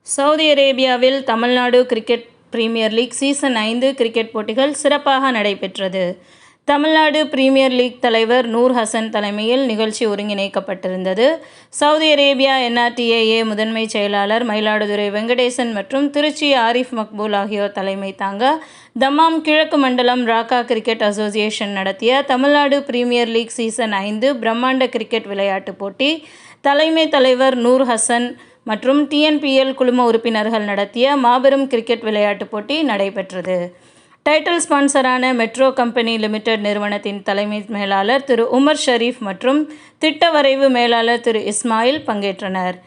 Saudi அரேபியாவில் Tamil Nadu cricket premier league season 5 cricket போட்டிகள் சிறப்பாக நடைபெற்றது. தமிழ்நாடு பிரீமியர் லீக் தலைவர் நூர் ஹசன் தலைமையில் நிகழ்ச்சி ஒருங்கிணைக்கப்பட்டிருந்தது. சவுதி அரேபியா NRTAA முதன்மை செயலாளர் மயிலாடுதுறை வெங்கடேசன் மற்றும் திருச்சி ஆரிஃப் மக்பூல் ஆகியோர் தலைமை தாங்க தம்மாம் கிழக்கு மண்டலம் ராக்கா கிரிக்கெட் அசோசியேஷன் நடத்திய தமிழ்நாடு பிரீமியர் லீக் சீசன் 5 பிரம்மாண்ட கிரிக்கெட் விளையாட்டுப் போட்டி தலைமை தலைவர் நூர் ஹசன் மற்றும் TNPL குழும உறுப்பினர்கள் நடத்திய மாபெரும் கிரிக்கெட் விளையாட்டுப் போட்டி நடைபெற்றது. டைட்டில் ஸ்பான்சரான மெட்ரோ கம்பெனி லிமிடெட் நிறுவனத்தின் தலைமை மேலாளர் திரு உமர் ஷரீஃப் மற்றும் திட்ட வரைவு மேலாளர் திரு இஸ்மாயில் பங்கேற்றனர்.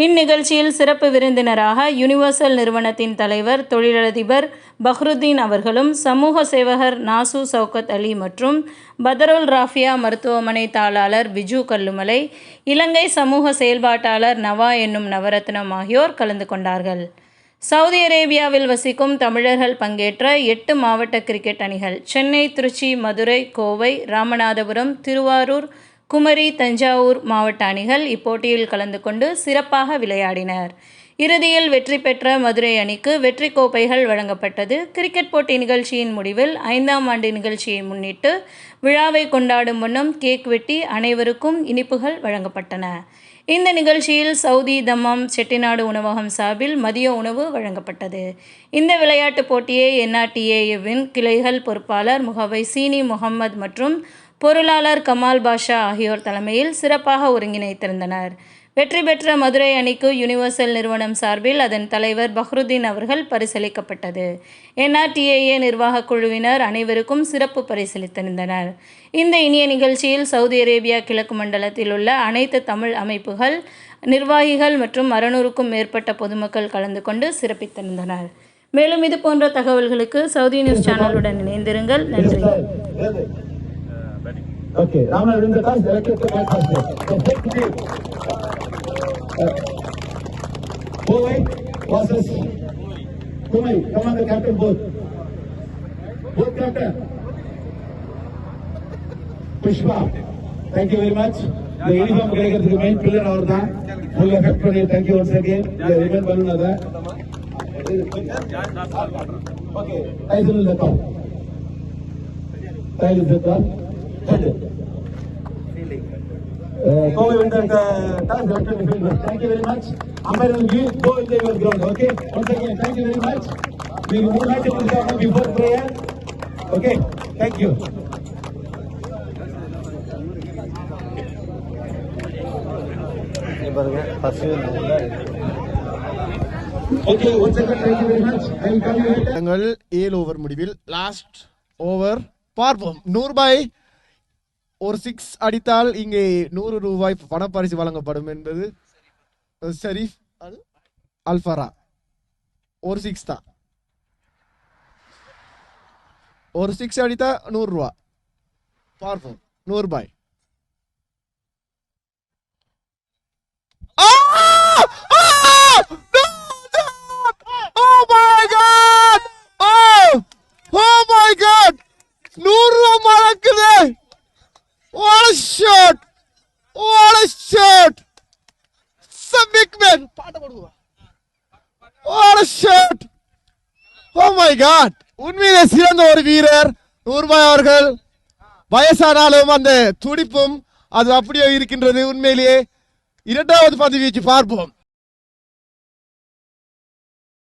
இந்நிகழ்ச்சியில் சிறப்பு விருந்தினராக யுனிவர்சல் நிறுவனத்தின் தலைவர் தொழிலதிபர் பஹ்ருதீன் அவர்களும், சமூக சேவகர் நாசு சவுகத் அலி மற்றும் பதருல் ராஃபியா மருத்துவமனை தாளாளர் பிஜு கல்லுமலை, இலங்கை சமூக செயல்பாட்டாளர் நவா என்னும் நவரத்னம் ஆகியோர் கலந்து கொண்டார்கள். சவுதி அரேபியாவில் வசிக்கும் தமிழர்கள் பங்கேற்ற 8 மாவட்ட கிரிக்கெட் அணிகள் சென்னை, திருச்சி, மதுரை, கோவை, ராமநாதபுரம், திருவாரூர், குமரி, தஞ்சாவூர் மாவட்ட அணிகள் இப்போட்டியில் கலந்து கொண்டு சிறப்பாக விளையாடினர். இறுதியில் வெற்றி பெற்ற மதுரை அணிக்கு வெற்றி கோப்பைகள் வழங்கப்பட்டது. கிரிக்கெட் போட்டி நிகழ்ச்சியின் முடிவில் 5ஆம் ஆண்டு நிகழ்ச்சியை முன்னிட்டு விழாவை கொண்டாடும் வண்ணம் கேக் வெட்டி அனைவருக்கும் இனிப்புகள் வழங்கப்பட்டன. இந்த நிகழ்ச்சியில் சவுதி தம்மாம் செட்டிநாடு உணவகம் சார்பில் மதிய உணவு வழங்கப்பட்டது. இந்த விளையாட்டுப் போட்டியை NRTAவின் கிளைகள் பொறுப்பாளர் முகவை சீனி முகம்மது மற்றும் பொருளாளர் கமால் பாஷா ஆகியோர் தலைமையில் சிறப்பாக ஒருங்கிணைத்திருந்தனர். வெற்றி பெற்ற மதுரை அணிக்கு யுனிவர்சல் நிறுவனம் சார்பில் அதன் தலைவர் பஹ்ருதீன் அவர்கள் பரிசளிக்கப்பட்டது. NRTAA நிர்வாக குழுவினர் அனைவருக்கும் சிறப்பு பரிசளித்திருந்தனர். இந்த இனிய நிகழ்ச்சியில் சவுதி அரேபியா கிழக்கு மண்டலத்தில் உள்ள அனைத்து தமிழ் அமைப்புகள், நிர்வாகிகள் மற்றும் 600க்கும் மேற்பட்ட பொதுமக்கள் கலந்து கொண்டு சிறப்பித்திருந்தனர். மேலும் இது போன்ற தகவல்களுக்கு சவுதி நியூஸ் சேனலுடன் இணைந்திருங்கள். நன்றி. Okay, Ramana win the toss, directed to back first place. So take the lead. Kovai versus Kumai. Come on, the captain both. Both captain. Pushpa. Thank you very much. The uniform guy the main pillar over there. Full effect for you. Thank you once again. The ribbon balloon over there. Okay, Taizul is the top. Taizul is the top. Kovai win the toss, directed to field. Thank you very much. Umpire will give, go in the ground. Okay, once again, thank you very much. We will move on to the before prayer. Okay, thank you. Okay, once again, thank you very much. I will come here. நாங்கள் 7 over முடிவில் last over பார்ப்போம். 100 பாய் ஒரு 6 அடித்தால் இங்கே 100 ரூபாய் பணப்பரிசு வழங்கப்படும் என்பது ஷரீஃப் அல்ஃபரா. ஒரு 6 தான், ஒரு 6 அடித்தா 100 ரூபா. பார்ப்போம். 100 பாய். Oh my god! Oh my god! 100 ரூபா மறக்குது. What a shot! What a shot! Some big man. What a shot! Oh my God! உண்மையிலே சிறந்த ஒரு வீரர் நூர்பாய் அவர்கள். வயசானாலும் அந்த துடிப்பும் அது அப்படியே இருக்கின்றது. உண்மையிலேயே 2வது பந்து வீச்சு பார்ப்போம்.